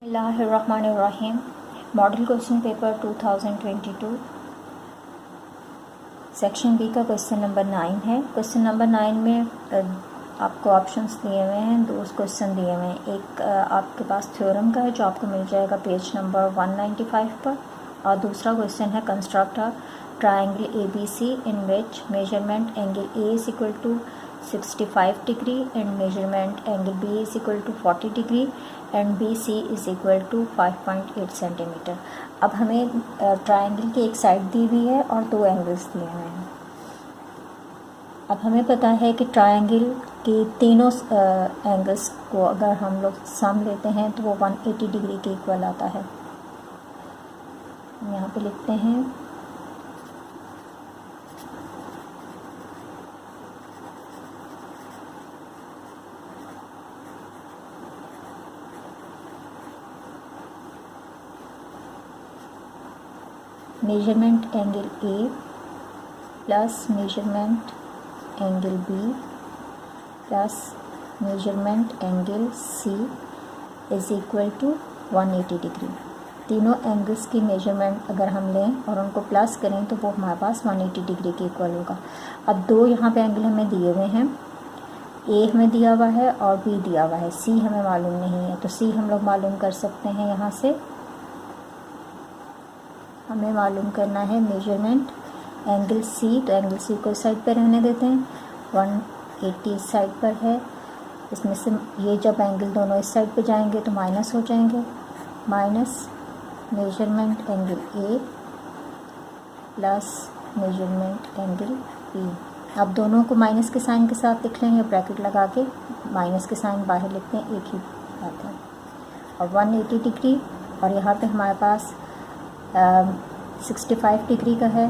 बिस्मिल्लाहिर्रहमानिर्रहीम। Model question paper 2022 section B का question number 9 है। क्वेश्चन नंबर 9 में आपको ऑप्शंस दिए हुए हैं, दो क्वेश्चन दिए हुए हैं। एक आपके पास थ्योरम का है जो आपको मिल जाएगा पेज नंबर 195 पर, और दूसरा क्वेश्चन है construct a triangle ABC in which measurement angle A is equal to 65 degree and measurement angle B is equal to 40 degree and BC is equal to 5.8 centimetre. अब हमें ट्रायंगल की एक side दी हुई है और दो एंगल्स दिए हुए हैं। अब हमें पता है कि ट्रायंगल के तीनों एंगल्स को अगर हम लोग सम लेते हैं तो वो 180 डिग्री के इक्वल आता है। यहाँ पे लिखते हैं measurement angle A plus measurement angle B plus measurement angle C is equal to 180 degree. तीनों एंगल्स की मेजरमेंट अगर हम लें और उनको प्लस करें तो वो हमारे पास 180 डिग्री के इक्वल होगा। अब दो यहाँ पे एंगल हमें दिए हुए हैं, A हमें दिया हुआ है और B दिया हुआ है, C हमें मालूम नहीं है। तो C हम लोग मालूम कर सकते हैं। यहाँ से हमें मालूम करना है मेजरमेंट एंगल C। तो एंगल C को इस साइड पर रहने देते हैं, 180 इस साइड पर है। इसमें से ये जब एंगल दोनों इस साइड पे जाएंगे तो माइनस हो जाएंगे, minus measurement angle A plus measurement angle B। अब दोनों को माइनस के साइन के साथ लिख लेंगे, ब्रैकेट लगा के माइनस के साइन बाहर लिखते हैं, एक ही बात है। और 180 डिग्री और यहाँ पे हमारे पास 65 डिग्री का है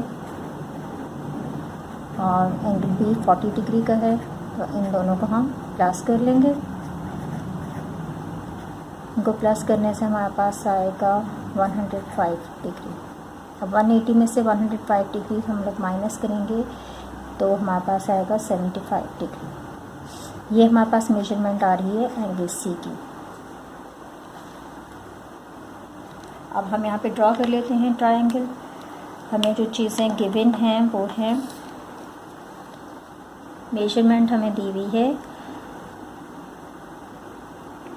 और एंगल B 40 डिग्री का है। तो इन दोनों को हम प्लस कर लेंगे। इनको प्लस करने से हमारे पास आएगा 105 डिग्री। अब 180 में से 105 डिग्री हम लोग माइनस करेंगे तो हमारे पास आएगा 75 डिग्री। ये हमारे पास मेजरमेंट आ रही है एंगल C की। अब हम यहाँ पे ड्रॉ कर लेते हैं ट्रायंगल। हमें जो चीज़ें गिवन हैं वो हैं, मेजरमेंट हमें दी हुई है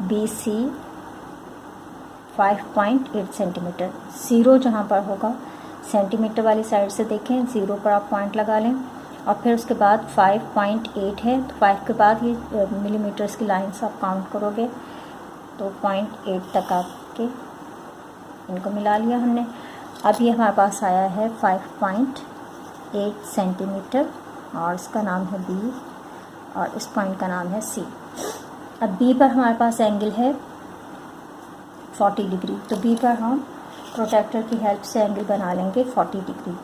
BC 5.8 सेंटीमीटर। ज़ीरो जहाँ पर होगा सेंटीमीटर वाली साइड से देखें, ज़ीरो पर आप पॉइंट लगा लें और फिर उसके बाद 5.8 है तो 5 के बाद ये मिलीमीटर्स की लाइन्स आप काउंट करोगे तो 0.8 तक आपके इनको मिला लिया हमने। अब ये हमारे पास आया है 5.8 सेंटीमीटर और इसका नाम है B और इस पॉइंट का नाम है C। अब B पर हमारे पास एंगल है 40 डिग्री, तो B पर हम प्रोट्रैक्टर की हेल्प से एंगल बना लेंगे 40 डिग्री।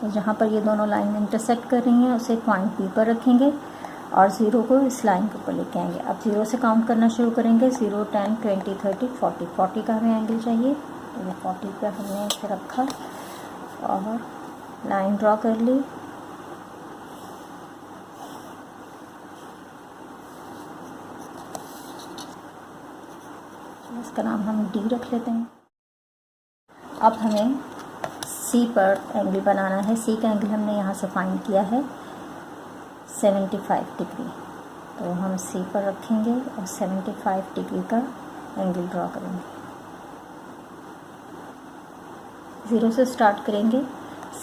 तो जहाँ पर ये दोनों लाइन इंटरसेक्ट कर रही हैं उसे पॉइंट B पर रखेंगे और ज़ीरो को इस लाइन के ऊपर लेके आएंगे। अब ज़ीरो से काउंट करना शुरू करेंगे, 0, 10, 20, 30, 40। 40 का हमें एंगल चाहिए तो ये 40 पर हमने इसे रखा और लाइन ड्रॉ कर ली। इसका नाम हम D रख लेते हैं। अब हमें C पर एंगल बनाना है। C का एंगल हमने यहाँ से फाइंड किया है 75 डिग्री, तो हम C पर रखेंगे और 75 डिग्री का एंगल ड्रॉ करेंगे। ज़ीरो से स्टार्ट करेंगे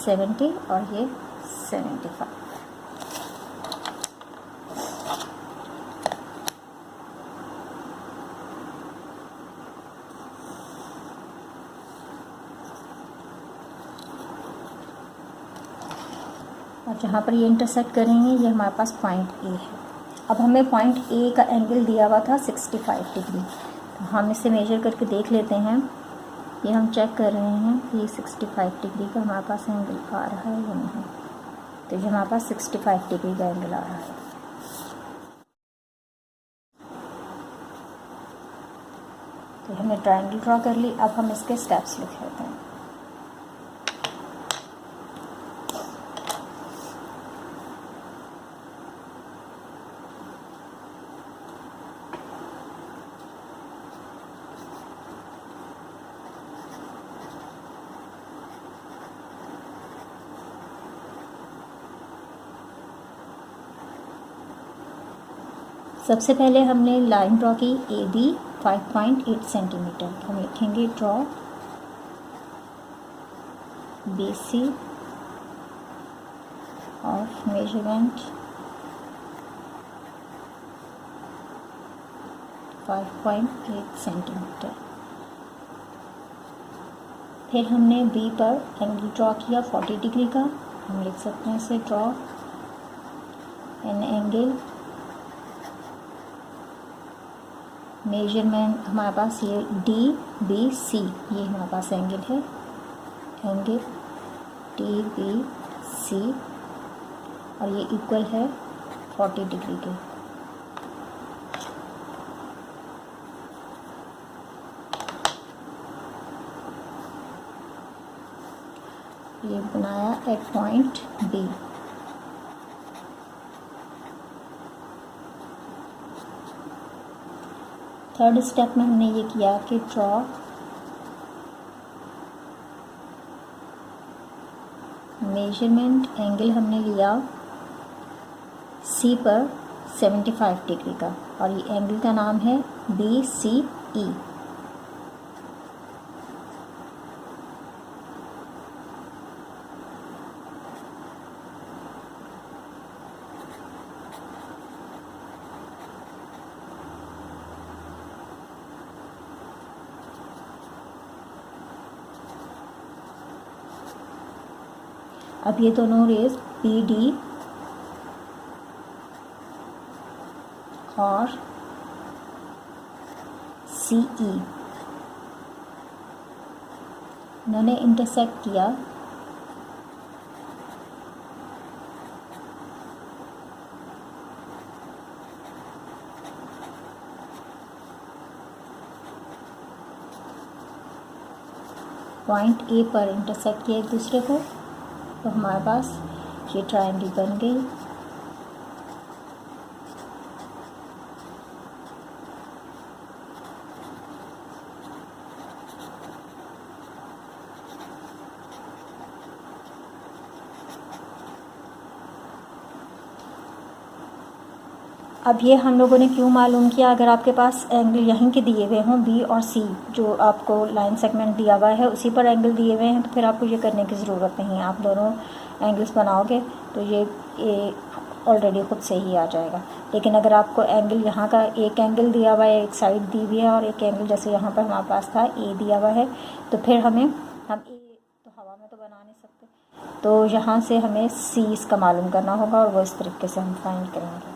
70 और ये 75। और जहाँ पर ये इंटरसेक्ट करेंगे ये हमारे पास पॉइंट A है। अब हमें पॉइंट A का एंगल दिया हुआ था 65 डिग्री, तो हम इसे मेजर करके देख लेते हैं। ये हम चेक कर रहे हैं कि ये 65 डिग्री का हमारे पास एंगल आ रहा है या नहीं। तो ये हमारे पास 65 डिग्री का एंगल आ रहा है। तो हमने ट्रायंगल ड्रॉ कर ली। अब हम इसके स्टेप्स लिख लेते हैं। सबसे पहले हमने लाइन ड्रॉ की ए बी 5.8 सेंटीमीटर। हम लिखेंगे draw B C of measurement 5.8 centimetre. फिर हमने बी पर एंगल ड्रॉ किया 40 डिग्री का। हम लिख सकते हैं इसे ड्रॉ एन एंगल, मेजरमेंट हमारे पास ये डी बी सी, ये हमारे पास एंगल है, एंगल डी बी सी, और ये इक्वल है 40 डिग्री के। ये बनाया at point B. Third step में हमने ये किया कि ड्रॉ मेजरमेंट एंगल हमने लिया सी पर 75 डिग्री का, और ये एंगल का नाम है बी सी ई। अब ये दोनों रेज पी डी और सी ई इन्होंने इंटरसेक्ट किया पॉइंट ए पर इंटरसेक्ट किया एक दूसरे को, तो हमारे पास ये ट्रायंगल बन गई। अब ये हम लोगों ने क्यों मालूम किया, अगर आपके पास एंगल यहीं के दिए हुए हों बी और सी, जो आपको लाइन सेगमेंट दिया हुआ है उसी पर एंगल दिए हुए हैं, तो फिर आपको ये करने की ज़रूरत नहीं है। आप दोनों एंगल्स बनाओगे तो ये ऑलरेडी खुद से ही आ जाएगा। लेकिन अगर आपको एंगल यहाँ का एक एंगल दिया हुआ है, एक साइड दी हुई है, और एक एंगल जैसे यहाँ पर हमारे पास था ए दिया हुआ है, तो फिर हम ए तो हवा में तो बना नहीं सकते, तो यहाँ से हमें सी इसका मालूम करना होगा, और वो इस तरीके से हम फाइंड करेंगे।